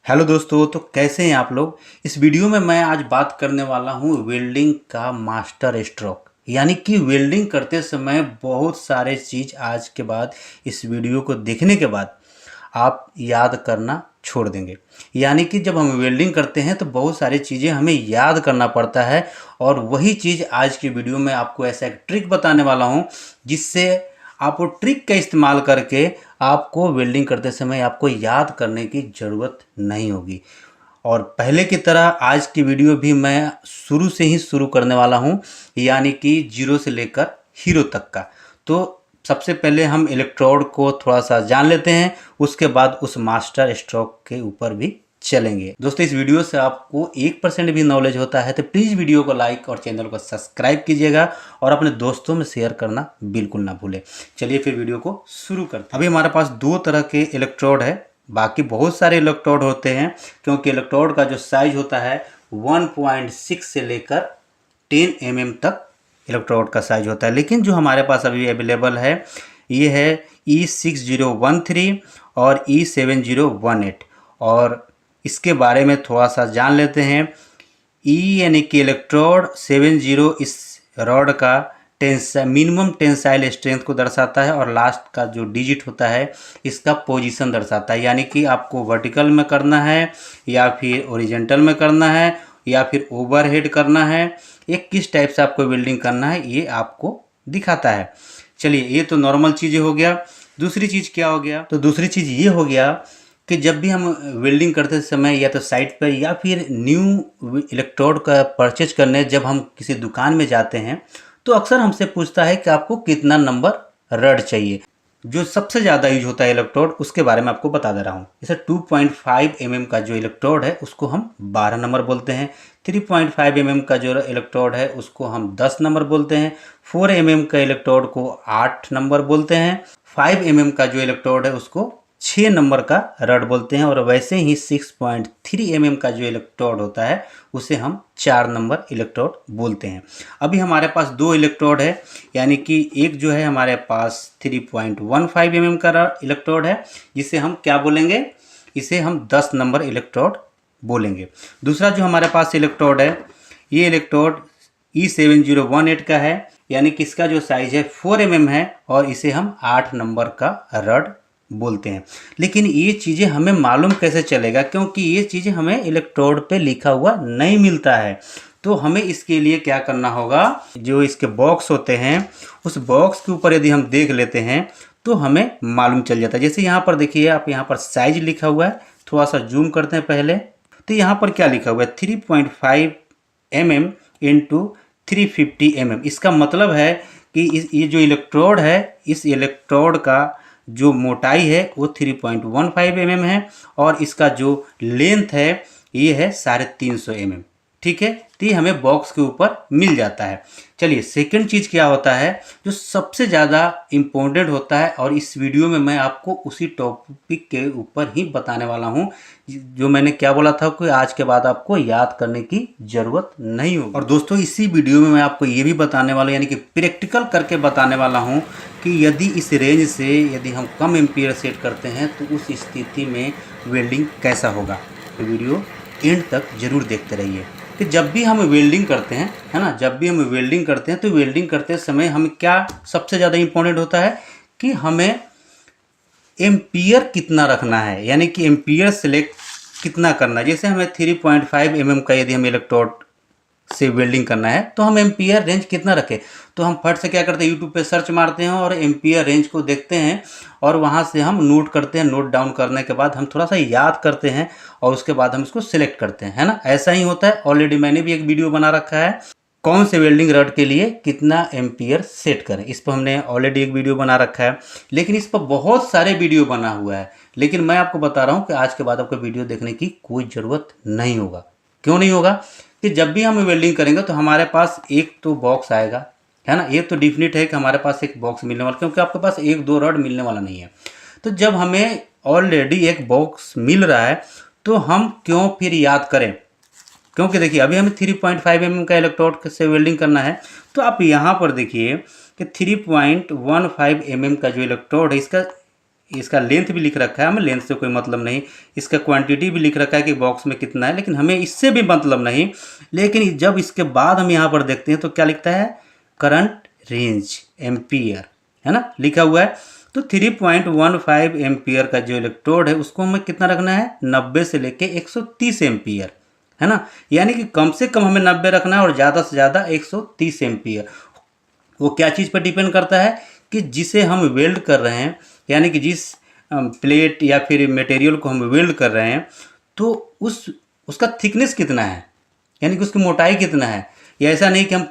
Hello दोस्तों, तो कैसे हैं आप लोग। इस वीडियो में मैं आज बात करने वाला हूं वेल्डिंग का मास्टर स्ट्रोक, यानी कि वेल्डिंग करते समय बहुत सारे चीज़ आज के बाद इस वीडियो को देखने के बाद आप याद करना छोड़ देंगे। यानी कि जब हम वेल्डिंग करते हैं तो बहुत सारी चीज़ें हमें याद करना पड़ता है, और वही चीज़ आज की वीडियो में आपको ऐसा एक ट्रिक बताने वाला हूं जिससे आप वो ट्रिक का इस्तेमाल करके आपको वेल्डिंग करते समय आपको याद करने की ज़रूरत नहीं होगी। और पहले की तरह आज की वीडियो भी मैं शुरू से ही शुरू करने वाला हूं, यानी कि जीरो से लेकर हीरो तक का। तो सबसे पहले हम इलेक्ट्रोड को थोड़ा सा जान लेते हैं, उसके बाद उस मास्टर स्ट्रोक के ऊपर भी चलेंगे। दोस्तों, इस वीडियो से आपको 1% भी नॉलेज होता है तो प्लीज़ वीडियो को लाइक और चैनल को सब्सक्राइब कीजिएगा और अपने दोस्तों में शेयर करना बिल्कुल ना भूलें। चलिए फिर वीडियो को शुरू करते हैं। अभी हमारे पास दो तरह के इलेक्ट्रोड है, बाकी बहुत सारे इलेक्ट्रोड होते हैं, क्योंकि इलेक्ट्रोड का जो साइज होता है 1.6 से लेकर 10 mm तक इलेक्ट्रोड का साइज होता है। लेकिन जो हमारे पास अभी अवेलेबल है ये है E6013 और E7018। और इसके बारे में थोड़ा सा जान लेते हैं। यानी कि इलेक्ट्रोड 70 इस रॉड का मिनिमम टेंसाइल स्ट्रेंथ को दर्शाता है, और लास्ट का जो डिजिट होता है इसका पोजीशन दर्शाता है, यानी कि आपको वर्टिकल में करना है या फिर ओरिजेंटल में करना है या फिर ओवरहेड करना है, एक किस टाइप से आपको वेल्डिंग करना है ये आपको दिखाता है। चलिए, ये तो नॉर्मल चीज़ें हो गया। दूसरी चीज़ क्या हो गया, तो दूसरी चीज़ ये हो गया कि जब भी हम वेल्डिंग करते समय या तो साइट पर या फिर न्यू इलेक्ट्रोड का परचेज करने जब हम किसी दुकान में जाते हैं तो अक्सर हमसे पूछता है कि आपको कितना नंबर रड चाहिए। जो सबसे ज़्यादा यूज होता है इलेक्ट्रोड उसके बारे में आपको बता दे रहा हूँ। जैसे 2.5 mm का जो इलेक्ट्रोड है उसको हम 12 नंबर बोलते हैं। 3.5 mm का जो इलेक्ट्रोड है उसको हम 10 नंबर बोलते हैं। 4 mm का इलेक्ट्रोड को 8 नंबर बोलते हैं। 5 mm का जो इलेक्ट्रोड है उसको 6 नंबर का रड बोलते हैं। और वैसे ही 6.3 mm का जो इलेक्ट्रोड होता है उसे हम 4 नंबर इलेक्ट्रोड बोलते हैं। अभी हमारे पास दो इलेक्ट्रोड है, यानी कि एक जो है हमारे पास 3.15 mm का इलेक्ट्रोड है जिसे हम क्या बोलेंगे, इसे हम 10 नंबर इलेक्ट्रोड बोलेंगे। दूसरा जो हमारे पास इलेक्ट्रोड है ये इलेक्ट्रोड E7018 का है, यानी कि इसका जो साइज है 4 mm है और इसे हम 8 नंबर का रड बोलते हैं। लेकिन ये चीज़ें हमें मालूम कैसे चलेगा, क्योंकि ये चीज़ें हमें इलेक्ट्रोड पे लिखा हुआ नहीं मिलता है। तो हमें इसके लिए क्या करना होगा, जो इसके बॉक्स होते हैं उस बॉक्स के ऊपर यदि हम देख लेते हैं तो हमें मालूम चल जाता है। जैसे यहाँ पर देखिए, आप यहाँ पर साइज लिखा हुआ है, थोड़ा सा जूम करते हैं पहले, तो यहाँ पर क्या लिखा हुआ है 3.5 mm इंटू 350 mm। इसका मतलब है कि ये जो इलेक्ट्रोड है इस इलेक्ट्रोड का जो मोटाई है वो 3.15 mm है और इसका जो लेंथ है ये है 350 mm। ठीक है, तो ये हमें बॉक्स के ऊपर मिल जाता है। चलिए, सेकंड चीज़ क्या होता है जो सबसे ज़्यादा इम्पोर्टेंट होता है, और इस वीडियो में मैं आपको उसी टॉपिक के ऊपर ही बताने वाला हूँ जो मैंने क्या बोला था कि आज के बाद आपको याद करने की ज़रूरत नहीं होगी। और दोस्तों, इसी वीडियो में मैं आपको ये भी बताने वाला हूँ, यानी कि प्रैक्टिकल करके बताने वाला हूँ कि यदि इस रेंज से यदि हम कम एम्पियर सेट करते हैं तो उस स्थिति में वेल्डिंग कैसा होगा। तो वीडियो एंड तक ज़रूर देखते रहिए कि जब भी हम वेल्डिंग करते हैं, है ना, जब भी हम वेल्डिंग करते हैं तो वेल्डिंग करते समय हमें क्या सबसे ज़्यादा इम्पोर्टेंट होता है कि हमें एम्पियर कितना रखना है, यानी कि एम्पियर सेलेक्ट कितना करना है। जैसे हमें 3.5 mm का यदि हम इलेक्ट्रोड से वेल्डिंग करना है तो हम एम्पियर रेंज कितना रखें, तो हम फट से क्या करते हैं यूट्यूब पे सर्च मारते हैं और एम्पियर रेंज को देखते हैं और वहाँ से हम नोट करते हैं। नोट डाउन करने के बाद हम थोड़ा सा याद करते हैं और उसके बाद हम इसको सिलेक्ट करते हैं, है ना। ऐसा ही होता है। ऑलरेडी मैंने भी एक वीडियो बना रखा है कौन से वेल्डिंग रड के लिए कितना एम्पियर सेट करें, इस पर हमने ऑलरेडी एक वीडियो बना रखा है। लेकिन इस पर बहुत सारे वीडियो बना हुआ है, लेकिन मैं आपको बता रहा हूँ कि आज के बाद आपको वीडियो देखने की कोई ज़रूरत नहीं होगा। क्यों नहीं होगा, कि जब भी हम वेल्डिंग करेंगे तो हमारे पास एक तो बॉक्स आएगा, है ना। ये तो डिफिनिट है कि हमारे पास एक बॉक्स मिलने वाला, क्योंकि आपके पास एक दो रड मिलने वाला नहीं है। तो जब हमें ऑलरेडी एक बॉक्स मिल रहा है तो हम क्यों फिर याद करें, क्योंकि देखिए अभी हमें 3.5 mm का इलेक्ट्रोड से वेल्डिंग करना है। तो आप यहाँ पर देखिए कि 3.15 mm का जो इलेक्ट्रोड है इसका इसका लेंथ भी लिख रखा है, हमें लेंथ से कोई मतलब नहीं, इसका क्वांटिटी भी लिख रखा है कि बॉक्स में कितना है, लेकिन हमें इससे भी मतलब नहीं। लेकिन जब इसके बाद हम यहाँ पर देखते हैं तो क्या लिखता है, करंट रेंज एम्पियर, है ना, लिखा हुआ है। तो 3.15 एम्पियर का जो इलेक्ट्रोड है उसको हमें कितना रखना है, 90 से लेके 130 एम्पियर, है ना। यानी कि कम से कम हमें 90 रखना है और ज़्यादा से ज़्यादा 130 एम्पियर। वो क्या चीज़ पर डिपेंड करता है कि जिसे हम वेल्ड कर रहे हैं, यानी कि जिस प्लेट या फिर मटेरियल को हम वेल्ड कर रहे हैं तो उसका थिकनेस कितना है, यानी कि उसकी मोटाई कितना है। या ऐसा नहीं कि हम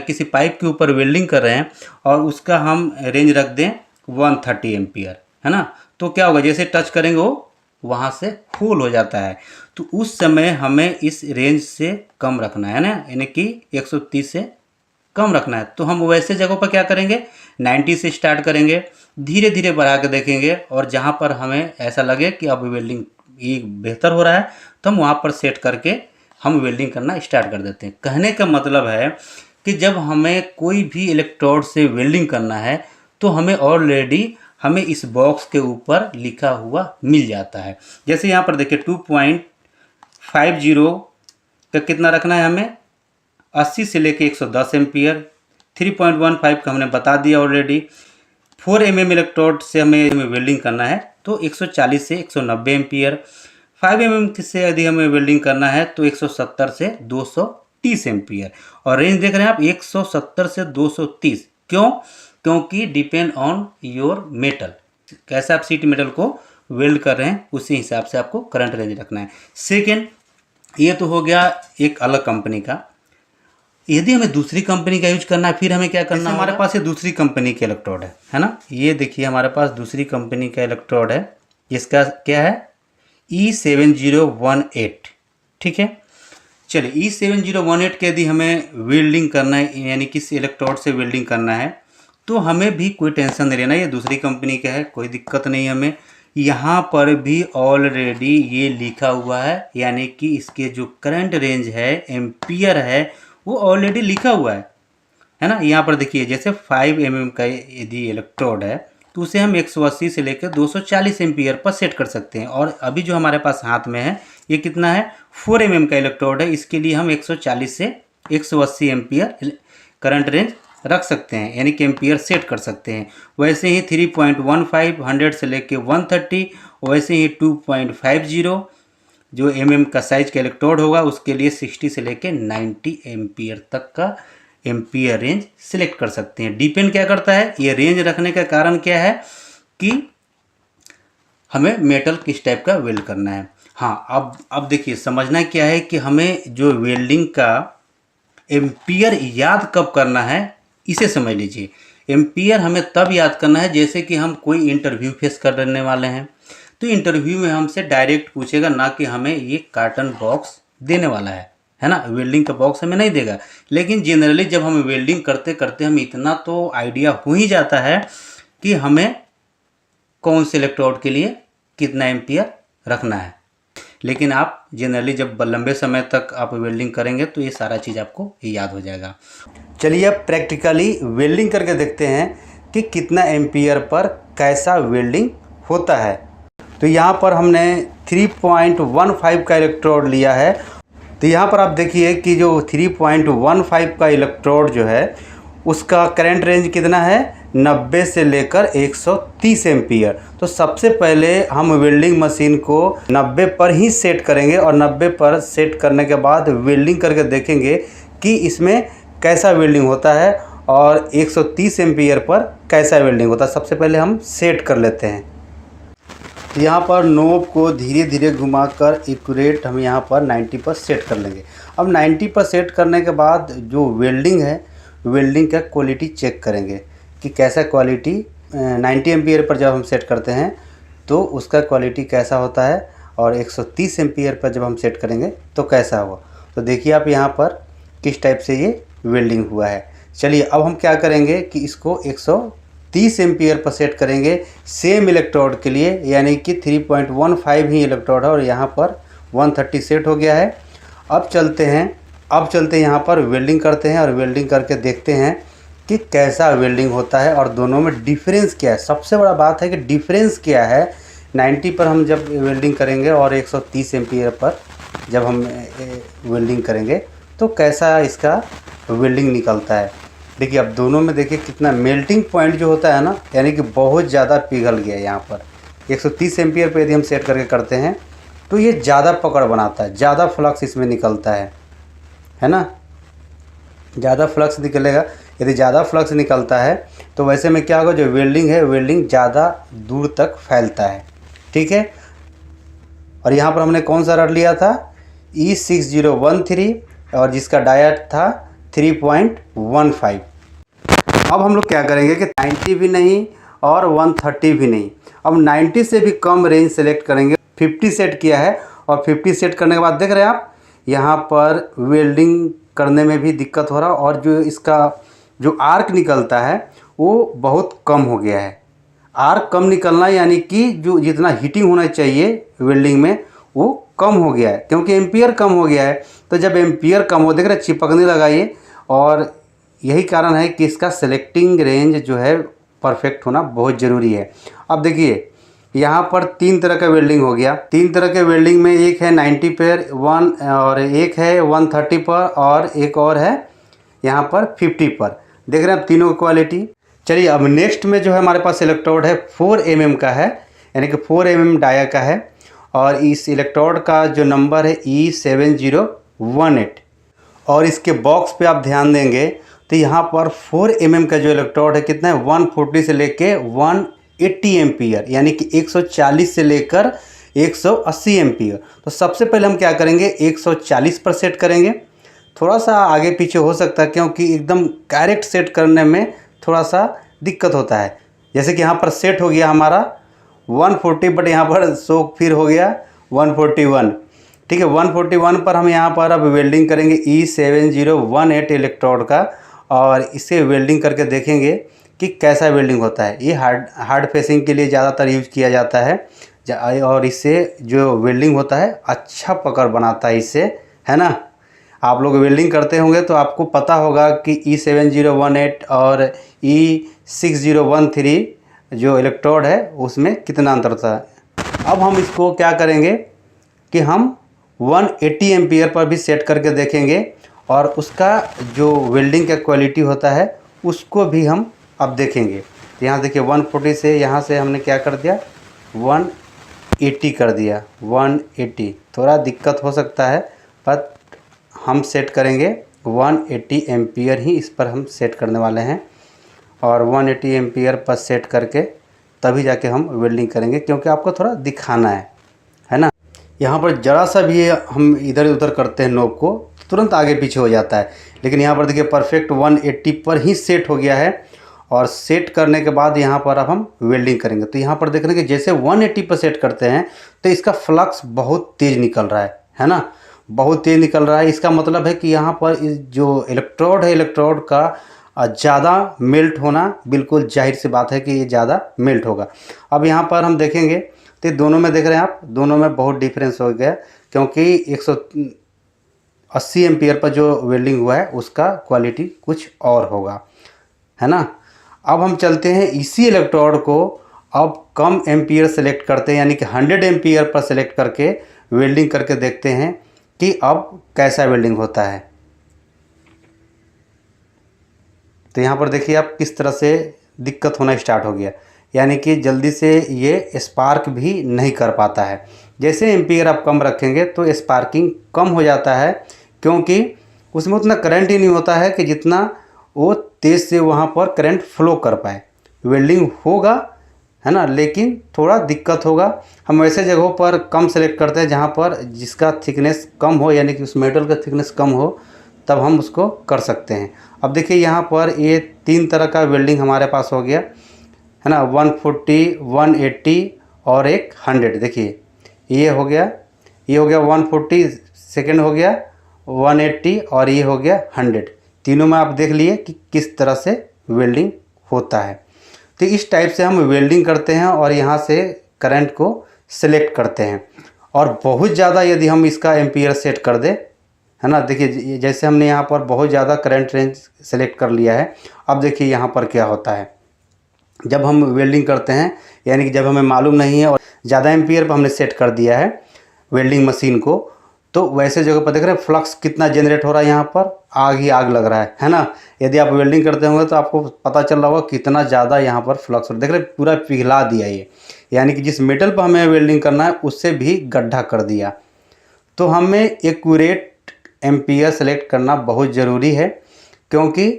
किसी पाइप के ऊपर वेल्डिंग कर रहे हैं और उसका हम रेंज रख दें 130 एम्पियर, है ना। तो क्या होगा, जैसे टच करेंगे वो वहाँ से फुल हो जाता है। तो उस समय हमें इस रेंज से कम रखना है ना, यानी कि 130 से कम रखना है। तो हम वैसे जगहों पर क्या करेंगे, 90 से स्टार्ट करेंगे, धीरे धीरे बढ़ा के देखेंगे, और जहाँ पर हमें ऐसा लगे कि अब वेल्डिंग ये बेहतर हो रहा है तो हम वहाँ पर सेट करके हम वेल्डिंग करना स्टार्ट कर देते हैं। कहने का मतलब है कि जब हमें कोई भी इलेक्ट्रोड से वेल्डिंग करना है तो हमें ऑलरेडी हमें इस बॉक्स के ऊपर लिखा हुआ मिल जाता है। जैसे यहाँ पर देखिए 2.50 का कितना रखना है हमें, 80 से लेके 110 एम्पियर। 3.15 का हमने बता दिया ऑलरेडी। 4 mm इलेक्ट्रोड से हमें वेल्डिंग करना है तो 140 से 190 एम्पियर। 5 mm से यदि हमें वेल्डिंग करना है तो 170 से 230 एम्पियर। और रेंज देख रहे हैं आप, 170 से 230। क्यों? क्योंकि डिपेंड ऑन योर मेटल, कैसा आप सीट मेटल को वेल्ड कर रहे हैं उसी हिसाब से आपको करंट रेंज रखना है। सेकेंड, ये तो हो गया एक अलग कंपनी का। यदि हमें दूसरी कंपनी का यूज करना है फिर हमें क्या करना है, हमारे पास ये दूसरी कंपनी के इलेक्ट्रोड है ना। ये देखिए हमारे पास दूसरी कंपनी का इलेक्ट्रोड है, जिसका क्या है E7018, ठीक है। चलिए E7018 के यदि हमें वेल्डिंग करना है, यानी किसी इलेक्ट्रोड से वेल्डिंग करना है, तो हमें भी कोई टेंशन नहीं लेना, ये दूसरी कंपनी का है, कोई दिक्कत नहीं हमें। यहाँ पर भी ऑलरेडी ये लिखा हुआ है, यानी कि इसके जो करंट रेंज है एम्पियर है वो ऑलरेडी लिखा हुआ है ना। यहाँ पर देखिए जैसे 5 mm का यदि इलेक्ट्रोड है तो उसे हम 180 से लेकर 240 एम्पियर पर सेट कर सकते हैं। और अभी जो हमारे पास हाथ में है ये कितना है, 4 mm का इलेक्ट्रोड है, इसके लिए हम 140 से 180 एम्पियर करंट रेंज रख सकते हैं, यानी कि एम्पियर सेट कर सकते हैं। वैसे ही 3.15 100 से लेके 130, वैसे ही 2.50 जो mm का साइज का इलेक्ट्रोड होगा उसके लिए 60 से लेके 90 एम्पियर तक का एम्पियर रेंज सिलेक्ट कर सकते हैं। डिपेंड क्या करता है, ये रेंज रखने का कारण क्या है कि हमें मेटल किस टाइप का वेल्ड करना है। हाँ, अब देखिए समझना क्या है कि हमें जो वेल्डिंग का एम्पियर याद कब करना है इसे समझ लीजिए। एम्पियर हमें तब याद करना है जैसे कि हम कोई इंटरव्यू फेस करने वाले हैं, तो इंटरव्यू में हमसे डायरेक्ट पूछेगा, ना कि हमें ये कार्टन बॉक्स देने वाला है ना। वेल्डिंग का बॉक्स हमें नहीं देगा, लेकिन जनरली जब हम वेल्डिंग करते करते हम इतना तो आइडिया हो ही जाता है कि हमें कौन से इलेक्ट्रोड के लिए कितना एम्पियर रखना है। लेकिन आप जनरली जब लंबे समय तक आप वेल्डिंग करेंगे तो ये सारा चीज़ आपको याद हो जाएगा। चलिए अब प्रैक्टिकली वेल्डिंग करके देखते हैं कि कितना एम्पियर पर कैसा वेल्डिंग होता है। तो यहाँ पर हमने 3.15 का इलेक्ट्रोड लिया है। तो यहाँ पर आप देखिए कि जो 3.15 का इलेक्ट्रोड जो है उसका करंट रेंज कितना है, 90 से लेकर 130 एम्पियर। तो सबसे पहले हम वेल्डिंग मशीन को 90 पर ही सेट करेंगे और 90 पर सेट करने के बाद वेल्डिंग करके देखेंगे कि इसमें कैसा वेल्डिंग होता है और 130 एम्पियर पर कैसा वेल्डिंग होता है। सबसे पहले हम सेट कर लेते हैं। यहाँ पर नोब को धीरे धीरे घुमाकर एक्यूरेट हम यहाँ पर 90 पर सेट कर लेंगे। अब 90 पर सेट करने के बाद जो वेल्डिंग है, वेल्डिंग का क्वालिटी चेक करेंगे कि कैसा क्वालिटी 90 एम्पियर पर जब हम सेट करते हैं तो उसका क्वालिटी कैसा होता है, और 130 एम्पियर पर जब हम सेट करेंगे तो कैसा होगा। तो देखिए आप यहाँ पर किस टाइप से ये वेल्डिंग हुआ है। चलिए अब हम क्या करेंगे कि इसको 130 एम्पियर पर सेट करेंगे सेम इलेक्ट्रोड के लिए, यानी कि 3.15 ही इलेक्ट्रोड है और यहाँ पर 130 सेट हो गया है। अब चलते हैं यहाँ पर वेल्डिंग करते हैं और वेल्डिंग करके देखते हैं कि कैसा वेल्डिंग होता है और दोनों में डिफरेंस क्या है। सबसे बड़ा बात है कि डिफरेंस क्या है। 90 पर हम जब वेल्डिंग करेंगे और 130 एम्पियर पर जब हम वेल्डिंग करेंगे तो कैसा इसका वेल्डिंग निकलता है। देखिए अब दोनों में देखिए कितना मेल्टिंग पॉइंट जो होता है ना, यानी कि बहुत ज़्यादा पिघल गया है। यहाँ पर 130 एम्पियर पर यदि हम सेट करके करते हैं तो ये ज़्यादा पकड़ बनाता है, ज़्यादा फ्लक्स इसमें निकलता है ना, ज़्यादा फ्लक्स निकलेगा। यदि ज़्यादा फ्लक्स निकलता है तो वैसे में क्या होगा, जो वेल्डिंग है वेल्डिंग ज़्यादा दूर तक फैलता है। ठीक है, और यहाँ पर हमने कौन सा रड लिया था, E6013 और जिसका डायट था 3.15। अब हम लोग क्या करेंगे कि 90 भी नहीं और 130 भी नहीं, अब 90 से भी कम रेंज सेलेक्ट करेंगे। 50 सेट किया है और 50 सेट करने के बाद देख रहे हैं आप यहाँ पर वेल्डिंग करने में भी दिक्कत हो रहा है और जो इसका जो आर्क निकलता है वो बहुत कम हो गया है। आर्क कम निकलना यानी कि जो जितना हीटिंग होना चाहिए वेल्डिंग में वो कम हो गया है, क्योंकि एम्पियर कम हो गया है। तो जब एम्पियर कम हो, देख रहे चिपकने लगा ये, और यही कारण है कि इसका सेलेक्टिंग रेंज जो है परफेक्ट होना बहुत ज़रूरी है। अब देखिए यहाँ पर 3 तरह का वेल्डिंग हो गया। 3 तरह के वेल्डिंग में एक है 90 पर वन, और एक है 130 पर, और एक और है यहाँ पर 50 पर। देख रहे हैं आप तीनों की क्वालिटी। चलिए अब नेक्स्ट में जो है हमारे पास इलेक्ट्रोड है 4 mm का है, यानी कि 4 mm डाया का है, और इस इलेक्ट्रोड का जो नंबर है E7018। और इसके बॉक्स पे आप ध्यान देंगे तो यहाँ पर 4 mm का जो इलेक्ट्रोड है कितना है, 140 से लेके 180 एम्पियर, यानी कि 140 से लेकर 180 एम्पियर। तो सबसे पहले हम क्या करेंगे, 140 पर सेट करेंगे। थोड़ा सा आगे पीछे हो सकता है क्योंकि एकदम करेक्ट सेट करने में थोड़ा सा दिक्कत होता है। जैसे कि यहाँ पर सेट हो गया हमारा 140, बट यहाँ पर शो फिर हो गया 141। ठीक है, 141 पर हम यहाँ पर अब वेल्डिंग करेंगे E7018 इलेक्ट्रोड का, और इसे वेल्डिंग करके देखेंगे कि कैसा वेल्डिंग होता है। ये हार्ड फेसिंग के लिए ज़्यादातर यूज किया जाता है और इससे जो वेल्डिंग होता है अच्छा पकड़ बनाता है इससे, है ना। आप लोग वेल्डिंग करते होंगे तो आपको पता होगा कि E7018 और E6013 जो इलेक्ट्रोड है उसमें कितना अंतर था। अब हम इसको क्या करेंगे कि हम 180 एम्पियर पर भी सेट करके देखेंगे, और उसका जो वेल्डिंग का क्वालिटी होता है उसको भी हम अब देखेंगे। तो यहाँ देखिए 140 से यहाँ से हमने क्या कर दिया, 180 कर दिया। 180 थोड़ा दिक्कत हो सकता है, पर हम सेट करेंगे 180 एम्पियर ही इस पर हम सेट करने वाले हैं, और 180 एम्पियर पर सेट करके तभी जाके हम वेल्डिंग करेंगे, क्योंकि आपको थोड़ा दिखाना है ना। यहाँ पर ज़रा सा भी हम इधर उधर करते हैं नोब को तुरंत आगे पीछे हो जाता है, लेकिन यहाँ पर देखिए परफेक्ट 180 पर ही सेट हो गया है। और सेट करने के बाद यहाँ पर अब हम वेल्डिंग करेंगे। तो यहाँ पर देख रहे हैं कि जैसे 180 पर सेट करते हैं तो इसका फ्लक्स बहुत तेज़ निकल रहा है ना, बहुत तेज़ निकल रहा है। इसका मतलब है कि यहाँ पर जो इलेक्ट्रोड है, इलेक्ट्रोड का ज़्यादा मेल्ट होना बिल्कुल जाहिर सी बात है कि ये ज़्यादा मेल्ट होगा। अब यहाँ पर हम देखेंगे तो दोनों में देख रहे हैं आप, दोनों में बहुत डिफरेंस हो गया, क्योंकि 180 एम्पियर पर जो वेल्डिंग हुआ है उसका क्वालिटी कुछ और होगा, है ना। अब हम चलते हैं इसी इलेक्ट्रोड को अब कम एम्पियर सेलेक्ट करते हैं, यानी कि 100 एम्पियर पर सेलेक्ट करके वेल्डिंग करके देखते हैं कि अब कैसा वेल्डिंग होता है। तो यहाँ पर देखिए आप किस तरह से दिक्कत होना स्टार्ट हो गया, यानी कि जल्दी से ये स्पार्क भी नहीं कर पाता है। जैसे एम्पियर आप कम रखेंगे तो स्पार्किंग कम हो जाता है, क्योंकि उसमें उतना करंट ही नहीं होता है कि जितना वो तेज़ से वहाँ पर करंट फ्लो कर पाए। वेल्डिंग होगा, है ना, लेकिन थोड़ा दिक्कत होगा। हम ऐसे जगहों पर कम सेलेक्ट करते हैं जहाँ पर जिसका थिकनेस कम हो, यानी कि उस मेटल का थिकनेस कम हो, तब हम उसको कर सकते हैं। अब देखिए यहाँ पर ये 3 तरह का वेल्डिंग हमारे पास हो गया, है ना, 140, 180 और एक 100। देखिए ये हो गया 140, सेकेंड हो गया 180 और ये हो गया 100। तीनों में आप देख लिए कि किस तरह से वेल्डिंग होता है। तो इस टाइप से हम वेल्डिंग करते हैं और यहाँ से करंट को सिलेक्ट करते हैं। और बहुत ज़्यादा यदि हम इसका एम्पियर सेट कर दें, है ना। देखिए जैसे हमने यहाँ पर बहुत ज़्यादा करंट रेंज सेलेक्ट कर लिया है। अब देखिए यहाँ पर क्या होता है, जब हम वेल्डिंग करते हैं, यानी कि जब हमें मालूम नहीं है और ज़्यादा एम्पियर पर हमने सेट कर दिया है वेल्डिंग मशीन को, तो वैसे जगह पर देख रहे हैं फ्लक्स कितना जनरेट हो रहा है, यहाँ पर आग ही आग लग रहा है ना। यदि आप वेल्डिंग करते होंगे तो आपको पता चल रहा होगा कितना ज़्यादा यहाँ पर फ्लक्स हो रहा है। देख रहे हैं पूरा पिघला दिया ये, यानी कि जिस मेटल पर हमें वेल्डिंग करना है उससे भी गड्ढा कर दिया। तो हमें एक्यूरेट एम्पियर सेलेक्ट करना बहुत ज़रूरी है, क्योंकि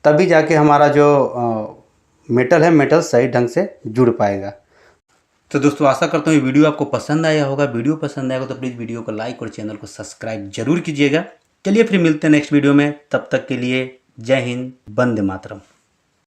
तभी जाके हमारा जो मेटल है, मेटल सही ढंग से जुड़ पाएगा। तो दोस्तों आशा करता हूँ ये वीडियो आपको पसंद आया होगा। वीडियो पसंद आएगा तो प्लीज़ वीडियो को लाइक और चैनल को सब्सक्राइब जरूर कीजिएगा। चलिए फिर मिलते हैं नेक्स्ट वीडियो में, तब तक के लिए जय हिंद, वंदे मातरम।